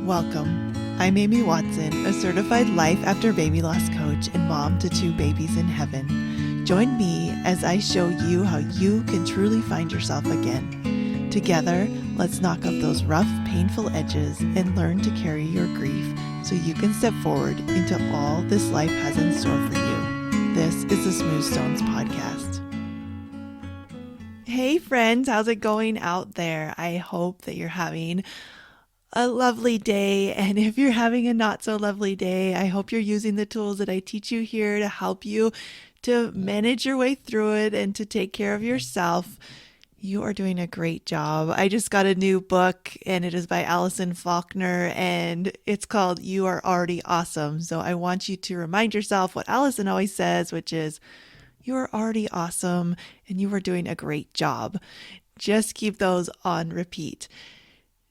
Welcome. I'm Amy Watson, a certified life after baby loss coach and mom to 2 babies in heaven. Join me as I show you how you can truly find yourself again. Together, let's knock off those rough, painful edges and learn to carry your grief so you can step forward into all this life has in store for you. This is the Smooth Stones Podcast. Hey friends, how's it going out there? I hope that you're having a lovely day. And if you're having a not so lovely day, I hope you're using the tools that I teach you here to help you to manage your way through it and to take care of yourself. You are doing a great job. I just got a new book and it is by Allison Faulkner and it's called You Are Already Awesome. So I want you to remind yourself what Allison always says, which is you are already awesome and you are doing a great job. Just keep those on repeat.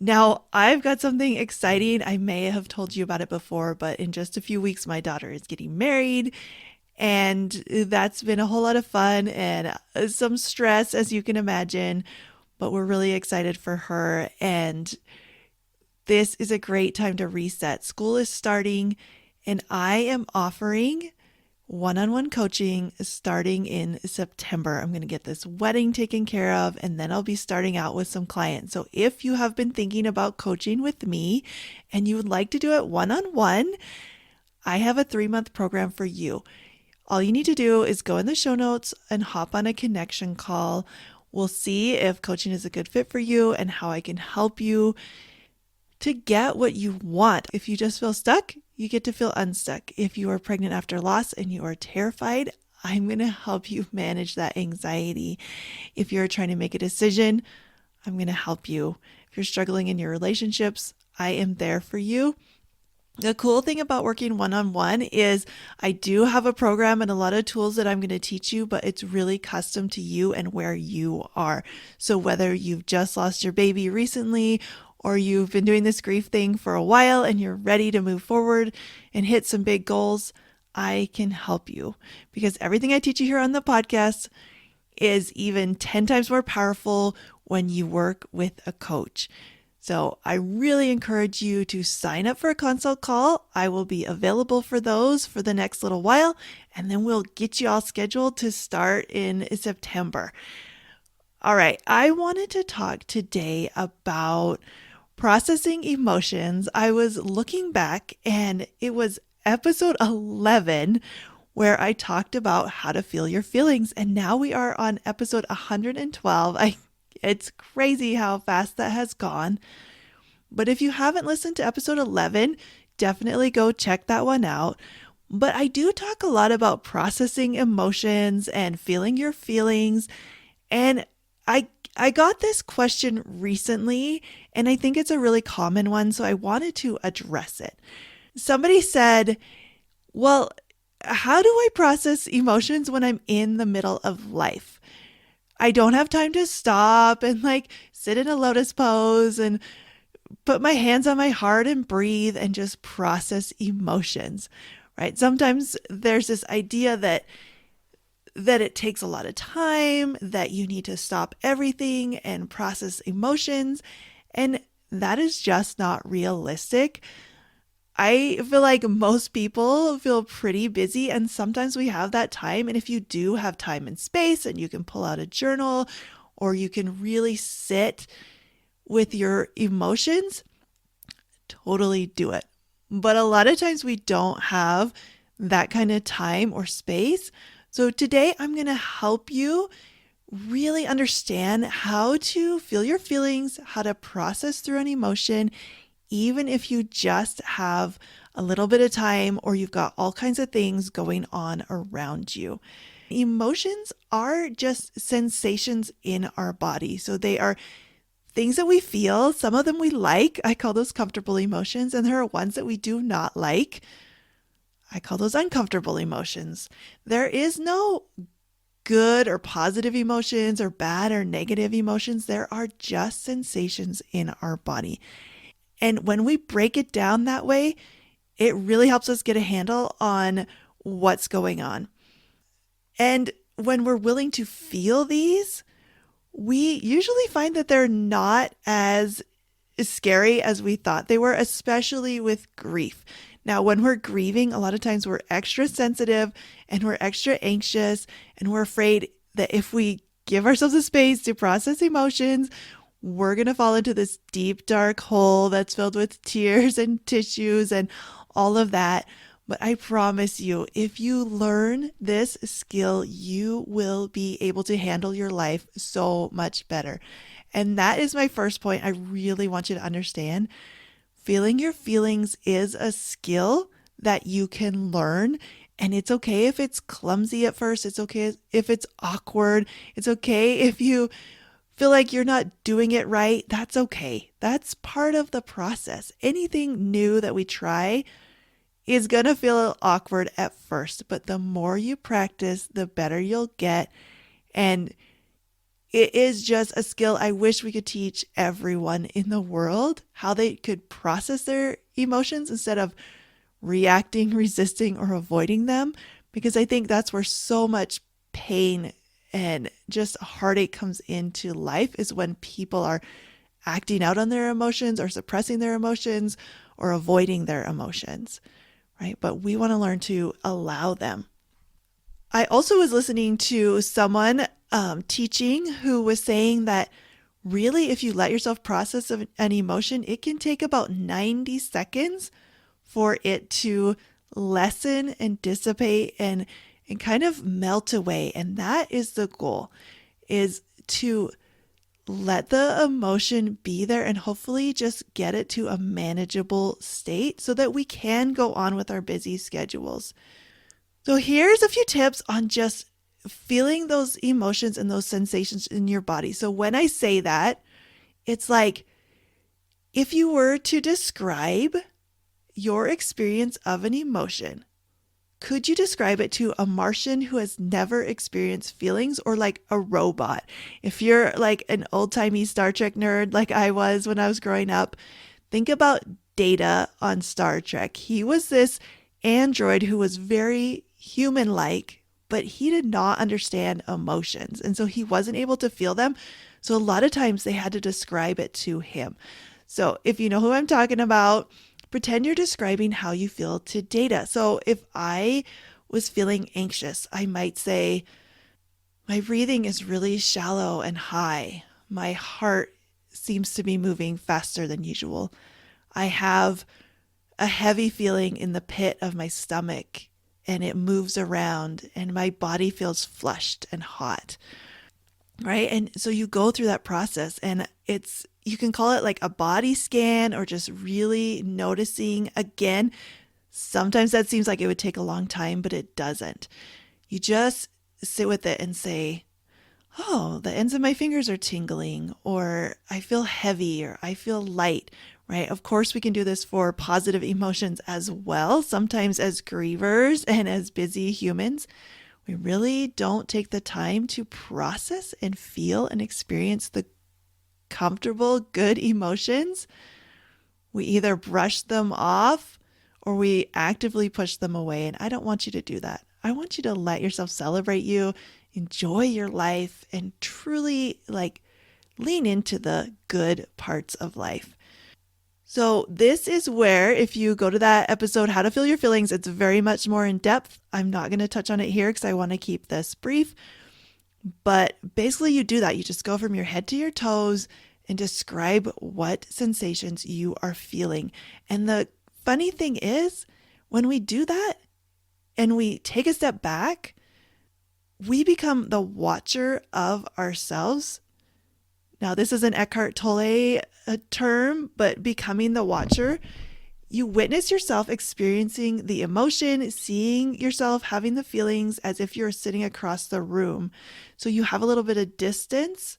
Now, I've got something exciting. I may have told you about it before, but in just a few weeks, my daughter is getting married. And that's been a whole lot of fun and some stress, as you can imagine. But we're really excited for her. And this is a great time to reset. School is starting, and I am offering one-on-one coaching starting in September. I'm going to get this wedding taken care of, and then I'll be starting out with some clients. So if you have been thinking about coaching with me and you would like to do it one-on-one, I have a 3-month program for you. All you need to do is go in the show notes and hop on a connection call. We'll see if coaching is a good fit for you and how I can help you to get what you want. If you just feel stuck, you get to feel unstuck. If you are pregnant after loss and you are terrified, I'm going to help you manage that anxiety. If you're trying to make a decision, I'm going to help you. If you're struggling in your relationships, I am there for you. The cool thing about working one-on-one is I do have a program and a lot of tools that I'm going to teach you, but it's really custom to you and where you are. So whether you've just lost your baby recently or you've been doing this grief thing for a while and you're ready to move forward and hit some big goals, I can help you because everything I teach you here on the podcast is even 10 times more powerful when you work with a coach. So I really encourage you to sign up for a consult call. I will be available for those for the next little while, and then we'll get you all scheduled to start in September. All right, I wanted to talk today about processing emotions. I was looking back and it was episode 11 where I talked about how to feel your feelings. And now we are on episode 112. It's crazy how fast that has gone. But if you haven't listened to episode 11, definitely go check that one out. But I do talk a lot about processing emotions and feeling your feelings. And I got this question recently, and I think it's a really common one, so I wanted to address it. Somebody said, well, how do I process emotions when I'm in the middle of life? I don't have time to stop and sit in a lotus pose and put my hands on my heart and breathe and just process emotions, right? Sometimes there's this idea that it takes a lot of time, that you need to stop everything and process emotions. And that is just not realistic. I feel like most people feel pretty busy and sometimes we have that time. And if you do have time and space and you can pull out a journal or you can really sit with your emotions, totally do it. But a lot of times we don't have that kind of time or space. So today I'm going to help you really understand how to feel your feelings, how to process through an emotion, even if you just have a little bit of time or you've got all kinds of things going on around you. Emotions are just sensations in our body. So they are things that we feel. Some of them we like. I call those comfortable emotions. And there are ones that we do not like. I call those uncomfortable emotions. There is no good or positive emotions or bad or negative emotions. There are just sensations in our body. And when we break it down that way, it really helps us get a handle on what's going on. And when we're willing to feel these, we usually find that they're not as as scary as we thought they were, especially with grief. Now, when we're grieving, a lot of times we're extra sensitive and we're extra anxious and we're afraid that if we give ourselves a space to process emotions, we're going to fall into this deep, dark hole that's filled with tears and tissues and all of that. But I promise you, if you learn this skill, you will be able to handle your life so much better. And that is my first point. I really want you to understand. Feeling your feelings is a skill that you can learn. And it's okay if it's clumsy at first. It's okay if it's awkward. It's okay if you feel like you're not doing it right. That's okay. That's part of the process. Anything new that we try is going to feel awkward at first, but the more you practice, the better you'll get. And it is just a skill I wish we could teach everyone in the world, how they could process their emotions instead of reacting, resisting, or avoiding them, because I think that's where so much pain and just heartache comes into life, is when people are acting out on their emotions or suppressing their emotions or avoiding their emotions, right? But we want to learn to allow them. I also was listening to someone teaching who was saying that really, if you let yourself process an emotion, it can take about 90 seconds for it to lessen and dissipate and kind of melt away. And that is the goal, is to let the emotion be there and hopefully just get it to a manageable state so that we can go on with our busy schedules. So here's a few tips on just feeling those emotions and those sensations in your body. So when I say that, it's like if you were to describe your experience of an emotion, could you describe it to a Martian who has never experienced feelings, or like a robot? If you're like an old-timey Star Trek nerd like I was when I was growing up, think about Data on Star Trek. He was this android who was very human-like, but he did not understand emotions. And so he wasn't able to feel them. So a lot of times they had to describe it to him. So if you know who I'm talking about, pretend you're describing how you feel to Data. So if I was feeling anxious, I might say, my breathing is really shallow and high. My heart seems to be moving faster than usual. I have a heavy feeling in the pit of my stomach and it moves around and my body feels flushed and hot. Right? And so you go through that process, and you can call it like a body scan or just really noticing again. Sometimes that seems like it would take a long time, but it doesn't. You just sit with it and say, oh, the ends of my fingers are tingling, or I feel heavy, or I feel light, right? Of course, we can do this for positive emotions as well. Sometimes as grievers and as busy humans, we really don't take the time to process and feel and experience the comfortable, good emotions. We either brush them off or we actively push them away. And I don't want you to do that. I want you to let yourself celebrate you, enjoy your life, and truly lean into the good parts of life. So this is where, if you go to that episode, How to Feel Your Feelings, it's very much more in depth. I'm not going to touch on it here because I want to keep this brief. But basically you do that. You just go from your head to your toes and describe what sensations you are feeling. And the funny thing is, when we do that and we take a step back, we become the watcher of ourselves. Now, this is an Eckhart Tolle term, but becoming the watcher, you witness yourself experiencing the emotion, seeing yourself having the feelings as if you're sitting across the room. So you have a little bit of distance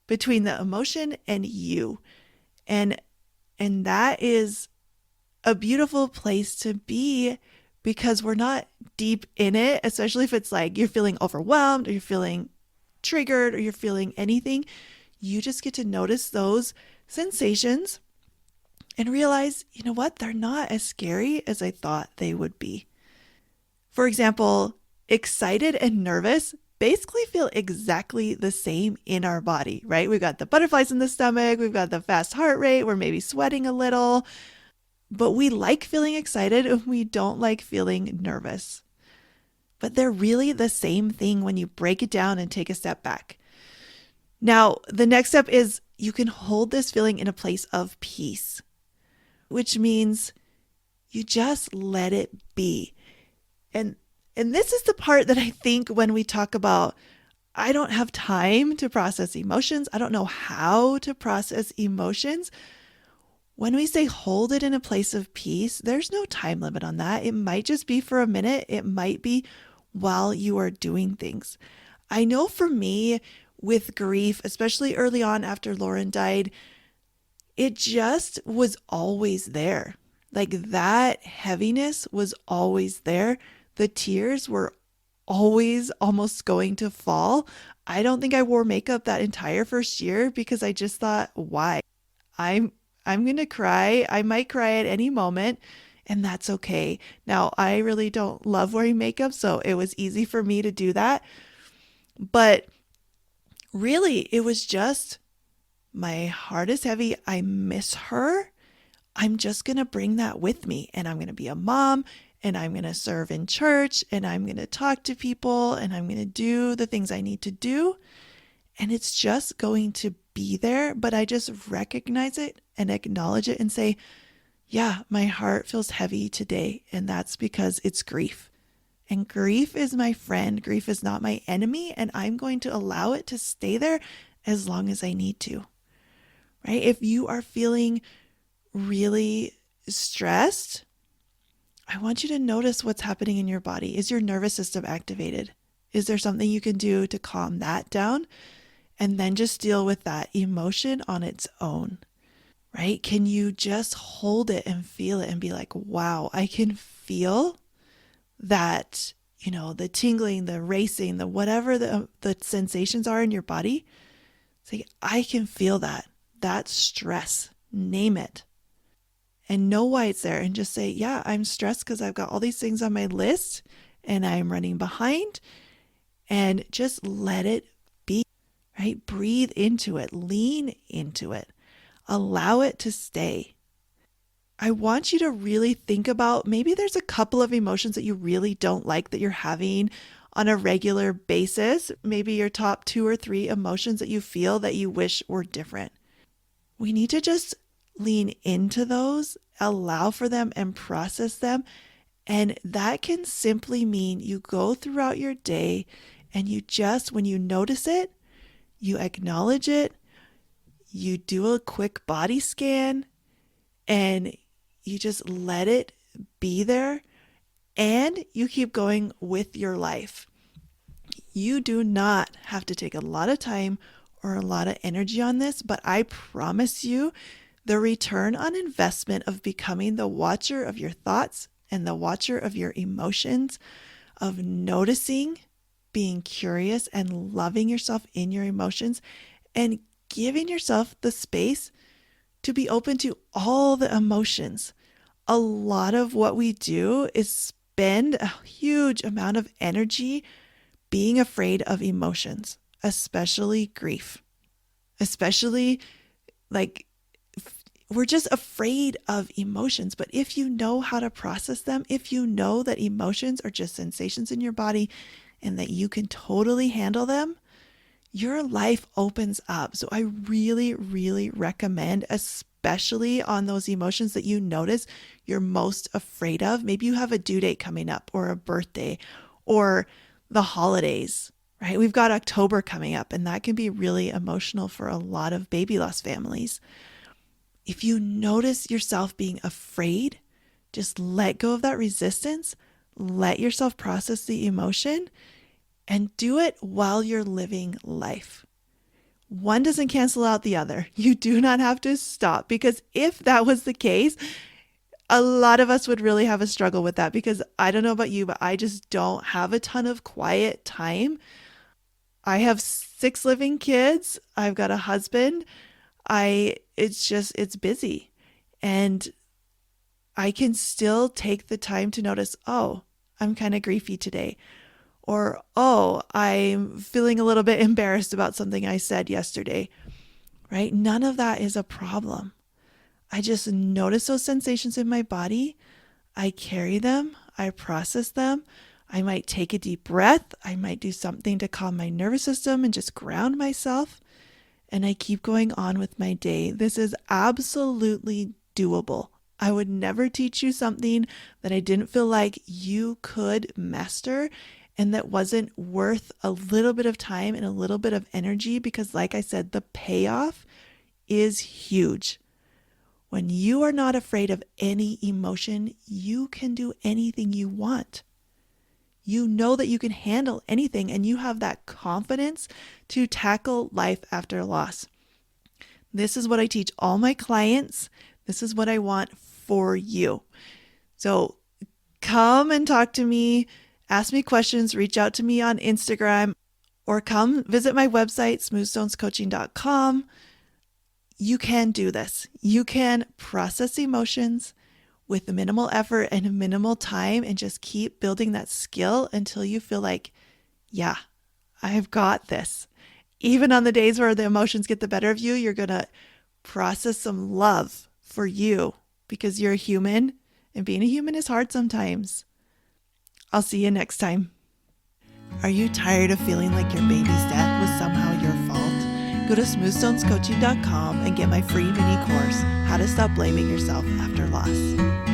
between the emotion and you. And that is a beautiful place to be, because we're not deep in it, especially if it's like you're feeling overwhelmed or you're feeling triggered or you're feeling anything. You just get to notice those sensations and realize, you know what, they're not as scary as I thought they would be. For example, excited and nervous basically feel exactly the same in our body, right? We've got the butterflies in the stomach, we've got the fast heart rate, we're maybe sweating a little, but we like feeling excited and we don't like feeling nervous. But they're really the same thing when you break it down and take a step back. Now, the next step is you can hold this feeling in a place of peace, which means you just let it be. And and this is the part that I think when we talk about I don't have time to process emotions, I don't know how to process emotions. When we say hold it in a place of peace, there's no time limit on that. It might just be for a minute, it might be while you are doing things. I know for me, with grief, especially early on after Lauren died, it just was always there. Like that heaviness was always there. The tears were always almost going to fall. I don't think I wore makeup that entire first year because I just thought, why? I'm I'm going to cry. I might cry at any moment, and that's okay. Now, I really don't love wearing makeup, so it was easy for me to do that. But really, it was just my heart is heavy. I miss her. I'm just going to bring that with me, and I'm going to be a mom, and I'm going to serve in church, and I'm going to talk to people, and I'm going to do the things I need to do. And it's just going to be there, but I just recognize it and acknowledge it and say, yeah, my heart feels heavy today. And that's because it's grief. And grief is my friend. Grief is not my enemy. And I'm going to allow it to stay there as long as I need to. Right? If you are feeling really stressed, I want you to notice what's happening in your body. Is your nervous system activated? Is there something you can do to calm that down? And then just deal with that emotion on its own, right? Can you just hold it and feel it and be like, wow, I can feel that, the tingling, the racing, the whatever the sensations are in your body. Say, I can feel that stress, name it, and know why it's there. And just say, yeah, I'm stressed because I've got all these things on my list and I'm running behind, and just let it be. Right? Breathe into it, lean into it, allow it to stay. I want you to really think about maybe there's a couple of emotions that you really don't like that you're having on a regular basis. Maybe your top 2 or 3 emotions that you feel that you wish were different. We need to just lean into those, allow for them, and process them. And that can simply mean you go throughout your day and you just, when you notice it, you acknowledge it, you do a quick body scan, and you just let it be there, and you keep going with your life. You do not have to take a lot of time or a lot of energy on this, but I promise you the return on investment of becoming the watcher of your thoughts and the watcher of your emotions, of noticing, being curious, and loving yourself in your emotions, and giving yourself the space to be open to all the emotions. A lot of what we do is spend a huge amount of energy being afraid of emotions, especially grief, especially like we're just afraid of emotions. But if you know how to process them, if you know that emotions are just sensations in your body and that you can totally handle them, your life opens up. So I really, really recommend, especially on those emotions that you notice you're most afraid of. Maybe you have a due date coming up, or a birthday, or the holidays, right? We've got October coming up, and that can be really emotional for a lot of baby loss families. If you notice yourself being afraid, just let go of that resistance, let yourself process the emotion, and do it while you're living life. One doesn't cancel out the other. You do not have to stop, because if that was the case, a lot of us would really have a struggle with that, because I don't know about you, but I just don't have a ton of quiet time. I have 6 living kids. I've got a husband. It's busy. And I can still take the time to notice, oh, I'm kind of griefy today. Or, oh, I'm feeling a little bit embarrassed about something I said yesterday, right? None of that is a problem. I just notice those sensations in my body. I carry them. I process them. I might take a deep breath. I might do something to calm my nervous system and just ground myself. And I keep going on with my day. This is absolutely doable. I would never teach you something that I didn't feel like you could master and that wasn't worth a little bit of time and a little bit of energy, because like I said, the payoff is huge. When you are not afraid of any emotion, you can do anything you want. You know that you can handle anything, and you have that confidence to tackle life after loss. This is what I teach all my clients. This is what I want for you. So come and talk to me, ask me questions, reach out to me on Instagram, or come visit my website, smoothstonescoaching.com. You can do this. You can process emotions with minimal effort and minimal time and just keep building that skill until you feel like, yeah, I've got this. Even on the days where the emotions get the better of you, you're going to process some love for you because you're a human, and being a human is hard sometimes. I'll see you next time. Are you tired of feeling like your baby's death was somehow your fault? Go to smoothstonescoaching.com and get my free mini course, How to Stop Blaming Yourself After Loss.